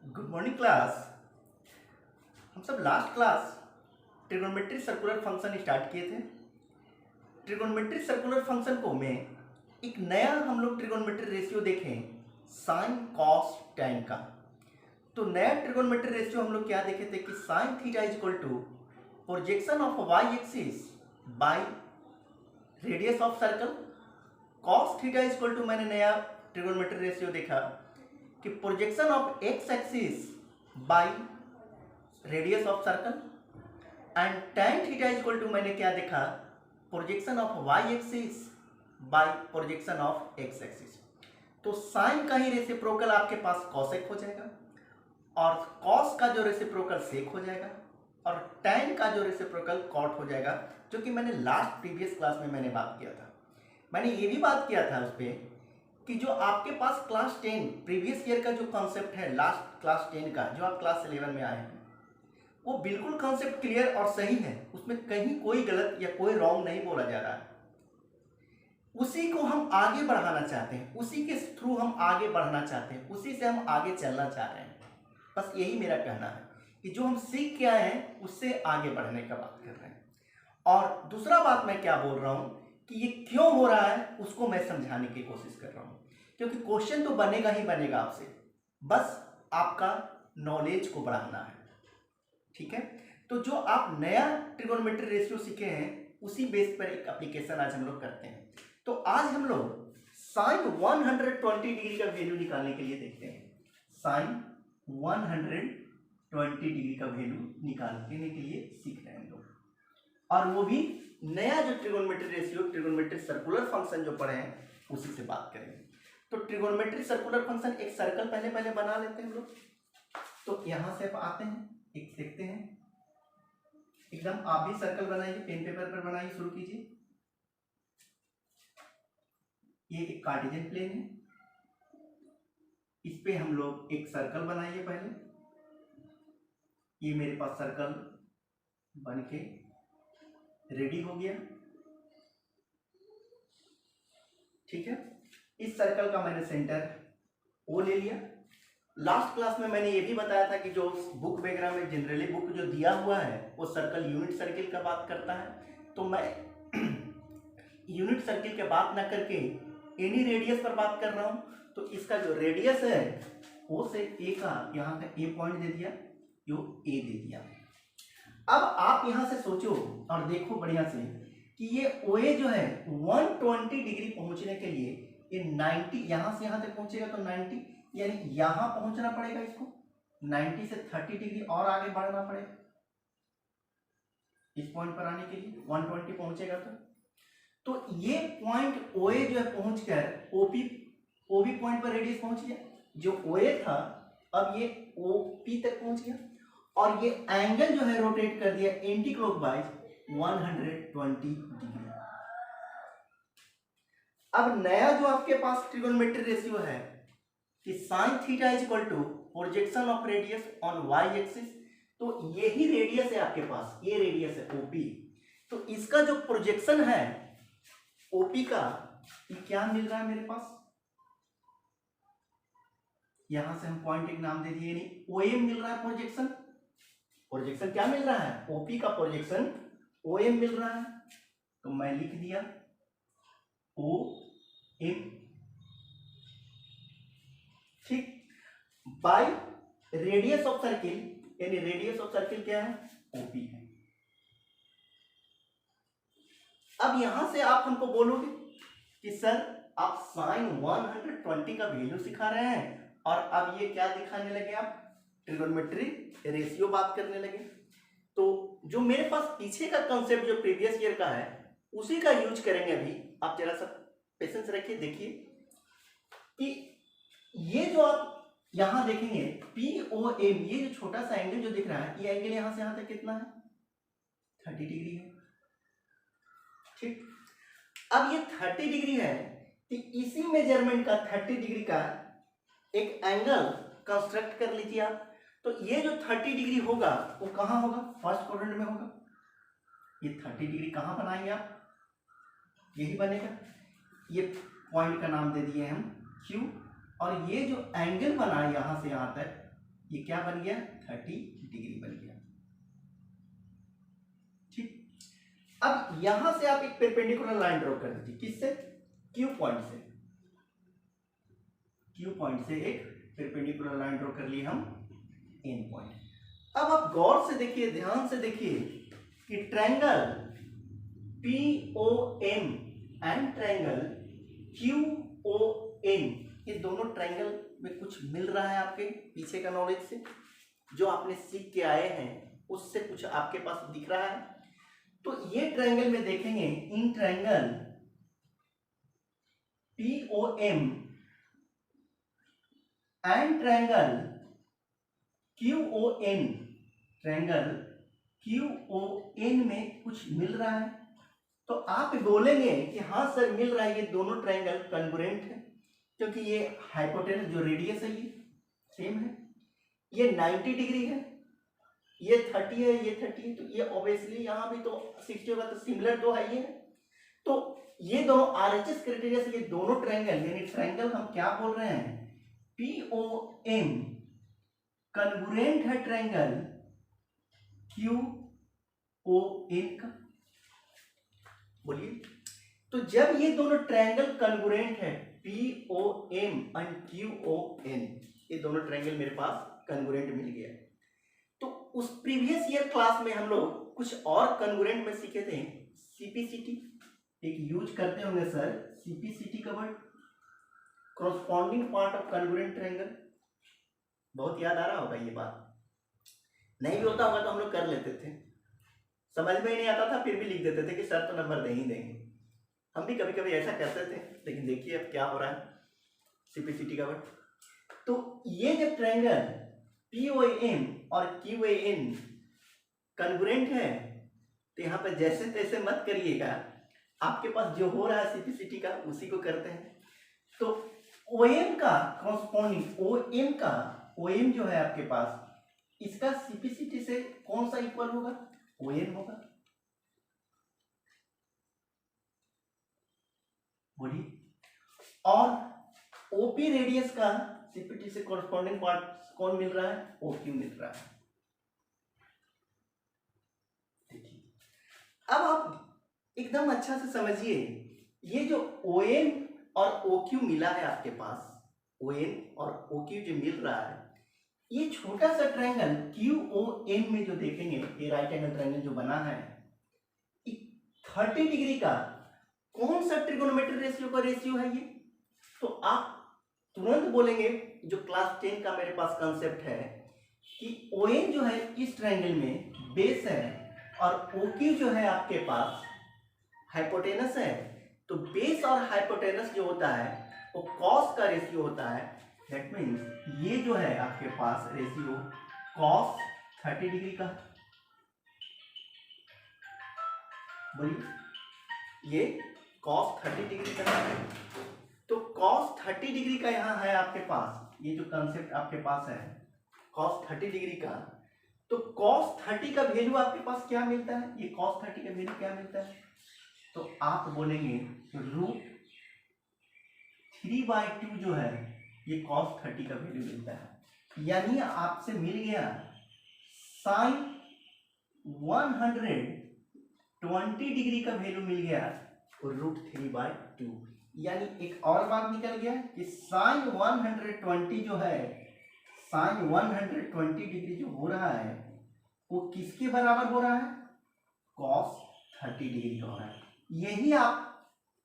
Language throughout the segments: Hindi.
Good morning class. हम सब last class trigonometric circular function start किए थे। ट्रिगोनोमेट्रिक सर्कुलर फंक्शन को में एक नया हम लोग ट्रिगोनोमेट्रिक रेशियो देखें, साइन कॉस टैन का। तो नया ट्रिगोनोमेट्रिक रेशियो हम लोग क्या देखे थे कि sine theta is equal to projection of y axis by radius of circle. Cos theta is equal to मैंने नया ट्रिगोनोमेट्रिक रेशियो देखा कि projection of x axis by radius of circle. And tan theta is equal to मैंने क्या देखा, projection of y axis by projection of x axis. तो साइन का ही रेसिप्रोकल आपके पास कॉसेक हो जाएगा और कॉस का जो रेसिप्रोकल सेक हो जाएगा और tan का जो रेसिप्रोकल कॉट हो जाएगा, जो कि मैंने लास्ट प्रीवियस क्लास में मैंने बात किया था। मैंने ये भी बात किया था उस पर कि जो आपके पास क्लास 10 प्रीवियस ईयर का जो कॉन्सेप्ट है, लास्ट क्लास 10 का जो आप क्लास 11 में आए हैं, वो बिल्कुल कॉन्सेप्ट क्लियर और सही है। उसमें कहीं कोई गलत या कोई रॉन्ग नहीं बोला जा रहा है। उसी को हम आगे बढ़ाना चाहते हैं, उसी के थ्रू हम आगे बढ़ना चाहते हैं, उसी से हम आगे चलना चाह रहे हैं। बस यही मेरा कहना है कि जो हम सीख के आए हैं उससे आगे बढ़ने का बात कर रहे हैं। और दूसरा बात मैं क्या बोल रहा हूँ कि ये क्यों हो रहा है उसको मैं समझाने की कोशिश कर रहा हूँ, क्योंकि क्वेश्चन तो बनेगा ही बनेगा आपसे, बस आपका नॉलेज को बढ़ाना है। ठीक है, तो जो आप नया ट्रिगोनोमेट्री रेशियो सीखे हैं उसी बेस पर एक एप्लीकेशन आज हम लोग करते हैं। तो आज हम लोग साइन 120 डिग्री का वैल्यू निकालने के लिए देखते हैं। साइन 120 डिग्री का वैल्यू निकालने के लिए सीख रहे हैं हम लोग, और वो भी नया जो trigonometry ratio trigonometric circular function जो पढ़े हैं उसी से बात करेंगे। तो ट्रिगोनोमेट्रिक सर्कुलर फंक्शन एक सर्कल पहले बना लेते हैं हम लोग। तो यहां से आप आते हैं, एक देखते हैं, एकदम आप भी सर्कल बनाइए, पेन पेपर पर बनाइए, शुरू कीजिए। ये एक कार्टेशियन प्लेन है, इस पे हम लोग एक सर्कल बनाइए पहले। ये मेरे पास सर्कल बन के रेडी हो गया। ठीक है, इस सर्कल का मैंने सेंटर ओ ले लिया। लास्ट क्लास में मैंने ये भी बताया था कि जो बुक वगैरह में जनरली बुक जो दिया हुआ है वो सर्कल यूनिट सर्किल का बात करता है, तो मैं यूनिट सर्किल के बात ना करके एनी रेडियस पर बात कर रहा हूं। तो इसका जो रेडियस है ओ से ए का यहाँ का ए पॉइंट दे दिया, जो ए दे दिया। अब आप यहां से सोचो और देखो बढ़िया से कि ये ओ ए जो है 120 डिग्री पहुंचने के लिए ये 90 यहां से यहां तक पहुंचेगा, तो 90 यानी यहां पहुंचना पड़ेगा इसको, 90 से 30 डिग्री और आगे बढ़ना पड़ेगा इस पॉइंट पर आने के लिए। 120 पहुंचेगा तो ये पॉइंट ओ ए जो है पहुंचकर ओबी पॉइंट पर रेडियस पहुंच गया। जो ओ ए था अब ये ओपी तक पहुंच गया, और ये एंगल जो है रोटेट कर दिया एंटी क्लॉकवाइज 120 डिग्री। अब नया जो आपके पास ट्रिगोनोमेट्री रेशियो है कि sine theta is equal to projection of radius on y axis, तो यही रेडियस है आपके पास, ये रेडियस है ओपी। तो इसका जो प्रोजेक्शन है ओपी का, ये क्या मिल रहा है मेरे पास, यहां से हम पॉइंट एक नाम दे दिए, यानी ओएम मिल रहा है। प्रोजेक्शन क्या मिल रहा है, ओपी का प्रोजेक्शन ओएम मिल रहा है। तो मैं लिख दिया ओ एम, ठीक, बाय रेडियस ऑफ सर्किल, यानी रेडियस ऑफ सर्किल क्या है, ओपी है। अब यहां से आप हमको बोलोगे कि सर आप साइन 120 का वैल्यू सिखा रहे हैं और अब ये क्या दिखाने लगे, आप ट्रिगोनोमेट्री रेशियो बात करने लगे। तो जो मेरे पास पीछे का कंसेप्ट जो प्रीवियस ईयर का है उसी का यूज करेंगे अभी। आप जरा सा पेशेंस रखिए, देखिए कि ये जो आप यहां देखेंगे POM, ये जो छोटा सा एंगल जो दिख रहा है, ये एंगल यहां से यहां तक कितना है, 30 डिग्री है। ठीक, अब ये 30 डिग्री है कि इसी मेजरमेंट का 30 डिग्री का एक एंगल कंस्ट्रक्ट कर लीजिए आप। तो ये जो 30 डिग्री होगा वो कहां होगा, फर्स्ट क्वाड्रेंट में होगा। ये 30 डिग्री कहां बनाएंगे आप, यही बनेगा। ये पॉइंट का नाम दे दिए हम Q, और ये जो एंगल बना यहां से यहां तक ये क्या बन गया, 30 डिग्री बन गया। ठीक, अब यहां से आप एक परपेंडिकुलर लाइन ड्रॉ कर दीजिए, किससे, क्यू पॉइंट से। क्यू पॉइंट से एक परपेंडिकुलर लाइन ड्रॉ कर लिए हम एन पॉइंट। अब आप गौर से देखिए, ध्यान से देखिए कि triangle POM and triangle QON, ये दोनों ट्रायंगल में कुछ मिल रहा है आपके पीछे का नॉलेज से, जो आपने सीख के आए हैं उससे कुछ आपके पास दिख रहा है। तो ये ट्रायंगल में देखेंगे, in triangle POM and triangle QON, triangle QON में कुछ मिल रहा है। तो आप बोलेंगे कि हाँ सर मिल रहा है, ये दोनों ट्रायंगल कॉन्ग्रुएंट है, क्योंकि ये हाइपोटेनस जो रेडियस है ये सेम है, ये 90 डिग्री है, ये 30 है, ये 30 है, तो ये ऑब्वियसली यहाँ भी तो 60 होगा, तो सिमिलर तो है ये। तो ये दोनों RHS क्राइटेरिया से ये दोनों ट्रायंगल, यानी ट्रायंगल हम क्या बोल रहे हैं, POM कॉन्ग्रुएंट है ट्रायंगल QON का। बोलिए, तो जब ये दोनों ट्रायंगल कॉन्ग्रुएंट है, POM एंड QON, ये दोनों ट्रायंगल मेरे पास कॉन्ग्रुएंट मिल गया। तो उस प्रीवियस ईयर क्लास में हम लोग कुछ और कॉन्ग्रुएंट में सीखे थे, CPCT एक यूज करते होंगे सर, CPCT का word, corresponding part of congruent triangle, बहुत याद आ रहा होगा ये बात। नहीं भी होता होगा तो हम लोग कर लेते थे, समझ में ही नहीं आता था फिर भी लिख देते थे कि सर तो नंबर दे ही देंगे। हम भी कभी कभी ऐसा करते थे, लेकिन देखिए अब क्या हो रहा है, CPCT का वर्ड। तो ये जब ट्रायंगल POM और QAN कॉन्ग्रुएंट है, तो यहाँ पर जैसे तैसे मत करिएगा, आपके पास जो हो रहा है CPCT का उसी को करते हैं। तो OM का कॉरस्पॉन्डिंग, OM जो है आपके पास, इसका CPCT से कौन सा इक्वल होगा, ON होगा। बोलिए, और OP रेडियस का CPT से कॉरस्पॉन्डिंग पार्ट कौन मिल रहा है, OQ मिल रहा है। देखिए, अब आप एकदम अच्छा से समझिए, ये जो ON और OQ मिला है आपके पास, ON और OQ जो मिल रहा है, ये छोटा सा ट्रायंगल QON में जो देखेंगे, ये राइट एंगल ट्रायंगल जो बना है, 30 डिग्री का कौन सा ट्रिगोनोमेट्रिक रेशियो का रेशियो है ये, तो आप तुरंत बोलेंगे, जो क्लास 10 का मेरे पास कंसेप्ट है कि ON जो है इस ट्रायंगल में बेस है और OQ जो है आपके पास हाइपोटेनस है। तो बेस और हाइपोटेनस जो होता है वो कॉस का रेशियो होता है। दैट मीन्स ये जो है आपके पास रेशियो कॉस 30 डिग्री का, बोलिए ये कॉस 30 डिग्री का है। तो कॉस 30 डिग्री का यहाँ है आपके पास, ये जो कंसेप्ट आपके पास है कॉस 30 डिग्री का, तो कॉस 30 का वैल्यू आपके पास क्या मिलता है, ये कॉस 30 का वैल्यू क्या मिलता है, तो आप बोलेंगे √3/2 जो है ये cos 30 का वैल्यू मिलता है। यानी आपसे मिल गया sin 120 डिग्री का वैल्यू मिल गया और √3/2। यानी एक और बात निकल गया कि sin 120 जो है, sin 120 डिग्री जो हो रहा है वो किसके बराबर हो रहा है, cos 30 डिग्री का हो रहा है। यही आप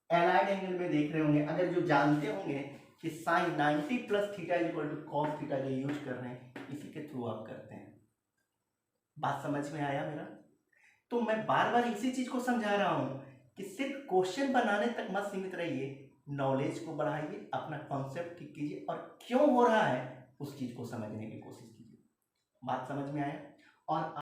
एलाइड एंगल में देख रहे होंगे, अगर जो जानते होंगे कि sin 90 + थीटा = cos थीटा जो यूज कर रहे हैं, इसी के थ्रू आप करते हैं। बात समझ में आया मेरा? तो मैं बार बार इसी चीज को समझा रहा हूं कि सिर्फ क्वेश्चन बनाने तक मत सीमित रहिए, नॉलेज को बढ़ाइए, अपना कॉन्सेप्ट ठीक कीजिए और क्यों हो रहा है उस चीज को समझने की कोशिश कीजिए। बात समझ में आया? और